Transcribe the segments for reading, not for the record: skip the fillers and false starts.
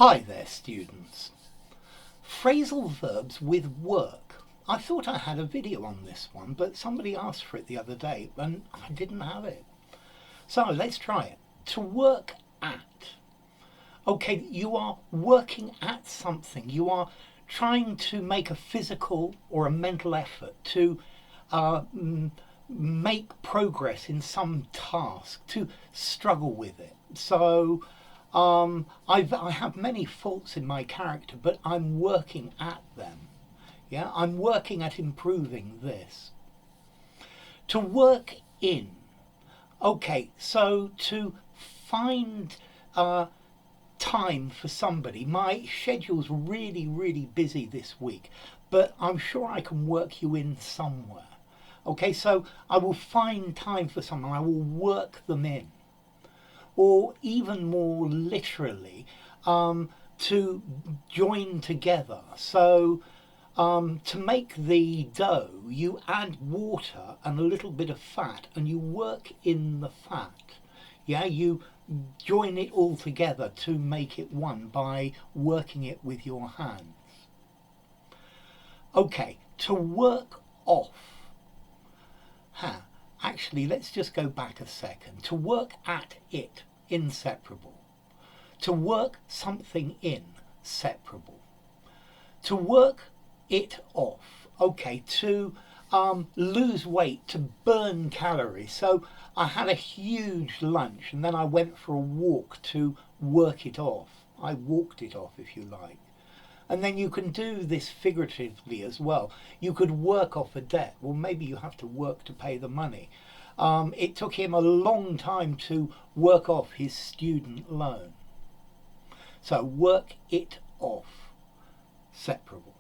Hi there, students. Phrasal verbs with work. I thought I had a video on this one, but somebody asked for it the other day and I didn't have it. So let's try it. To work at. Okay, you are working at something. You are trying to make a physical or a mental effort to make progress in some task, to struggle with it. So I have many faults in my character, but I'm working at them. Yeah, I'm working at improving this. To work in. Okay, so to find time for somebody. My schedule's really busy this week, but I'm sure I can work you in somewhere. Okay, so I will find time for someone. I will work them in. Or even more literally, to join together. So to make the dough, you add water and a little bit of fat and you work in the fat. Yeah, you join it all together to make it one by working it with your hands. Okay, to work off. Actually, let's just go back a second. To work at it, inseparable. To work something in, separable. To work it off. Okay, to lose weight, to burn calories. So I had a huge lunch and then I went for a walk to work it off. I walked it off, if you like. And then you can do this figuratively as well. You could work off a debt. Well, maybe you have to work to pay the money. It took him a long time to work off his student loan. So work it off, separable.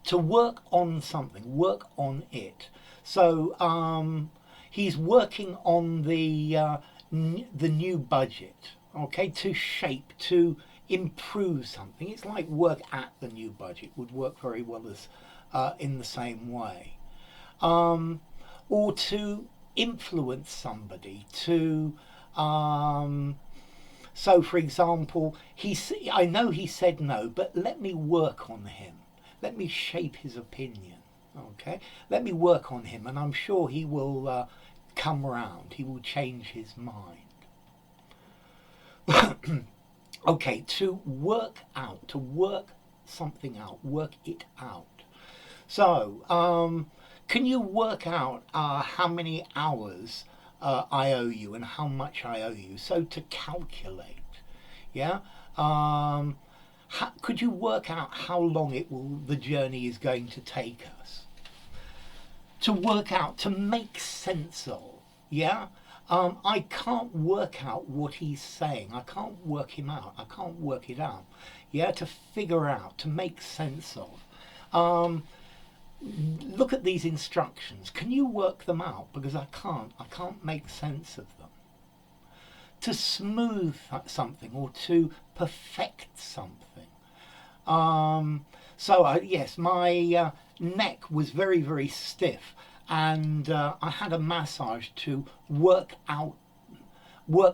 To work on something, work on it. So he's working on the new budget. Okay, to shape, to improve something. It's like work at the new budget would work very well as in the same way. Or to influence somebody, to so for example, I know he said no, but let me work on him. Let me shape his opinion. Okay, let me work on him and I'm sure he will come round. He will change his mind. Okay, to work out, to work something out, work it out. So, can you work out how many hours I owe you and how much I owe you? So to calculate, yeah. Could you work out how long the journey is going to take us? To work out, to make sense of, yeah. I can't work out what he's saying. I can't work him out. I can't work it out. Yeah, to figure out, to make sense of. Look at these instructions. Can you work them out? Because I can't. I can't make sense of them. To smooth something or to perfect something. Yes, my neck was very stiff. And I had a massage to work out the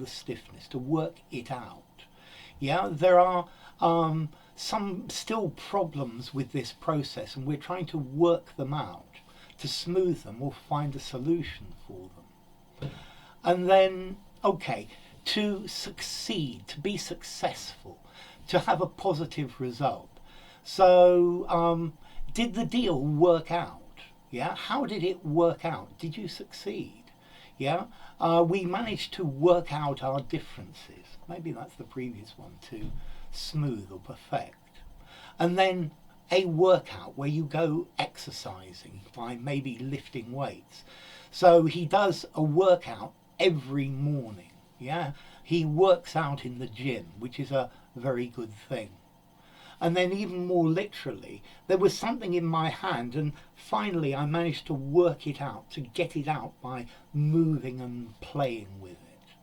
stiffness, to work it out. Yeah, there are some still problems with this process and we're trying to work them out, to smooth them or find a solution for them. And then, okay, to succeed, to be successful, to have a positive result. So, did the deal work out? Yeah, how did it work out? Did you succeed? Yeah, we managed to work out our differences. Maybe that's the previous one, to smooth or perfect. And then a workout where you go exercising by maybe lifting weights. So he does a workout every morning. Yeah, he works out in the gym, which is a very good thing. And then even more literally, there was something in my hand and finally I managed to work it out, to get it out by moving and playing with it.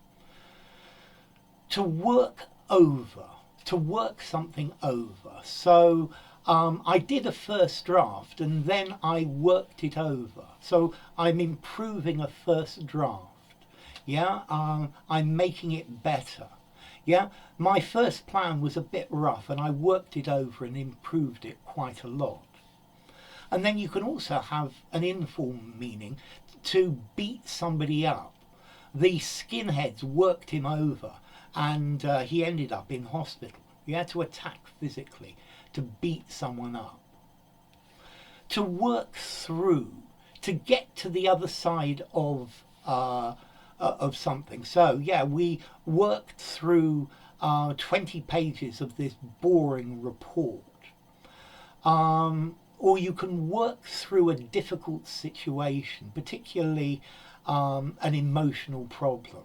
To work over, to work something over. So I did a first draft and then I worked it over. So I'm improving a first draft. Yeah, I'm making it better. Yeah, my first plan was a bit rough and I worked it over and improved it quite a lot. And then you can also have an informal meaning, to beat somebody up. The skinheads worked him over and he ended up in hospital. You had to attack physically, to beat someone up. To work through, to get to the other side of something. So yeah, we worked through 20 pages of this boring report. Or you can work through a difficult situation, particularly an emotional problem.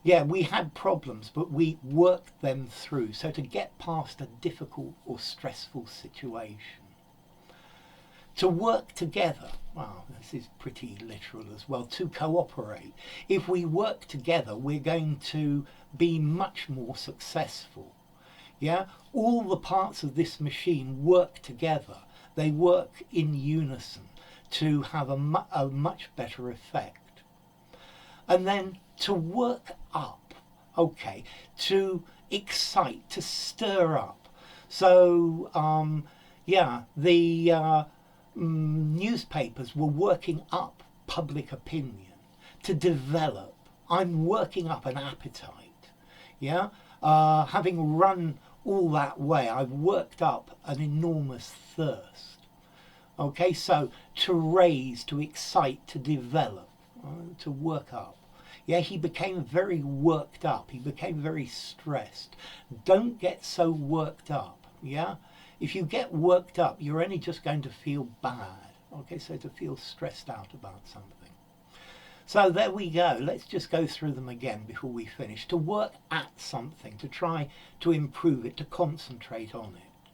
Yeah, we had problems, but we worked them through. So to get past a difficult or stressful situation. To work together, well, this is pretty literal as well, to cooperate. If we work together, we're going to be much more successful. Yeah, all the parts of this machine work together. They work in unison to have a much better effect. And then to work up, okay, to excite, to stir up. So, yeah, the newspapers were working up public opinion to develop. I'm working up an appetite. Yeah, having run all that way, I've worked up an enormous thirst. Okay, so to raise, to excite, to develop, to work up. Yeah, he became very worked up. He became very stressed. Don't get so worked up. Yeah, if you get worked up, you're only just going to feel bad. Okay, so to feel stressed out about something. So there we go. Let's just go through them again before we finish. To work at something, to try to improve it, to concentrate on it.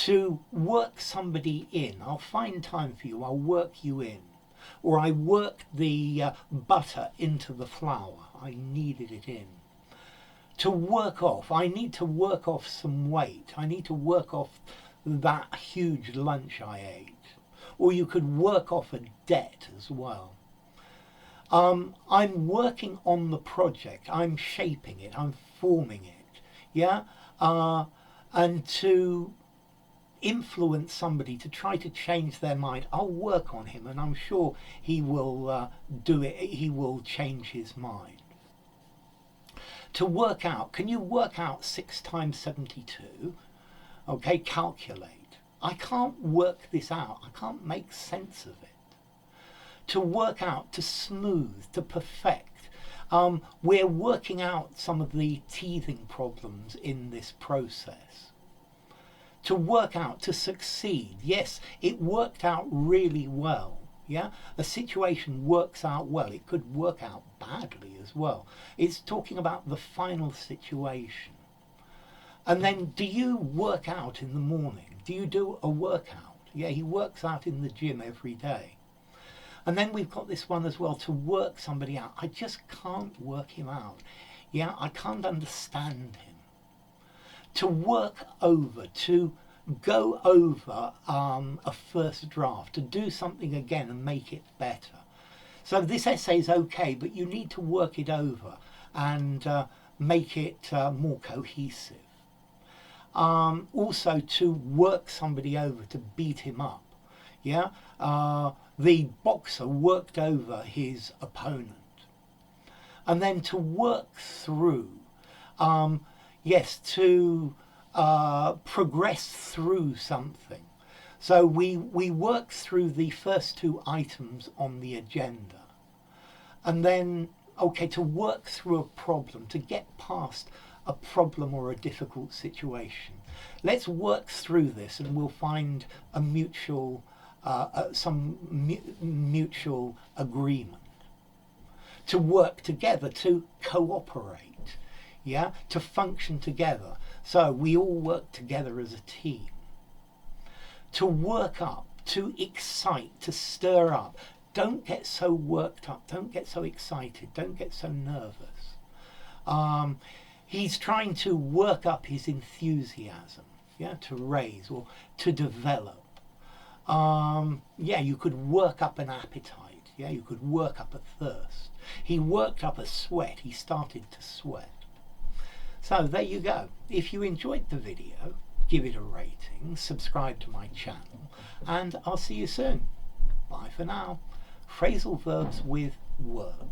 To work somebody in. I'll find time for you. I'll work you in. Or I worked the butter into the flour. I kneaded it in. To work off. I need to work off some weight. I need to work off that huge lunch I ate. Or you could work off a debt as well. I'm working on the project. I'm shaping it. I'm forming it. Yeah? And to influence somebody, to try to change their mind, I'll work on him and I'm sure he will do it. He will change his mind. To work out. Can you work out 6 times 72? Okay, calculate. I can't work this out. I can't make sense of it. To work out, to smooth, to perfect. We're working out some of the teething problems in this process. To work out, to succeed. Yes, it worked out really well. Yeah, a situation works out well. It could work out badly as well. It's talking about the final situation. And then, do you work out in the morning? Do you do a workout? Yeah, he works out in the gym every day. And then we've got this one as well, to work somebody out. I just can't work him out. Yeah, I can't understand him. To work over, to go over a first draft, to do something again and make it better. So this essay is okay, but you need to work it over and make it more cohesive. Also to work somebody over, to beat him up. Yeah, the boxer worked over his opponent. And then to work through, yes, to progress through something. So we work through the first 2 items on the agenda. And then, okay, to work through a problem, to get past a problem or a difficult situation. Let's work through this and we'll find a mutual mutual agreement. To work together, to cooperate, yeah, to function together. So we all work together as a team. To work up, to excite, to stir up. Don't get so worked up, don't get so excited, don't get so nervous. He's trying to work up his enthusiasm, yeah, to raise or to develop. Yeah, you could work up an appetite. Yeah, you could work up a thirst. He worked up a sweat. He started to sweat. So there you go. If you enjoyed the video, give it a rating, subscribe to my channel, and I'll see you soon. Bye for now. Phrasal verbs with work.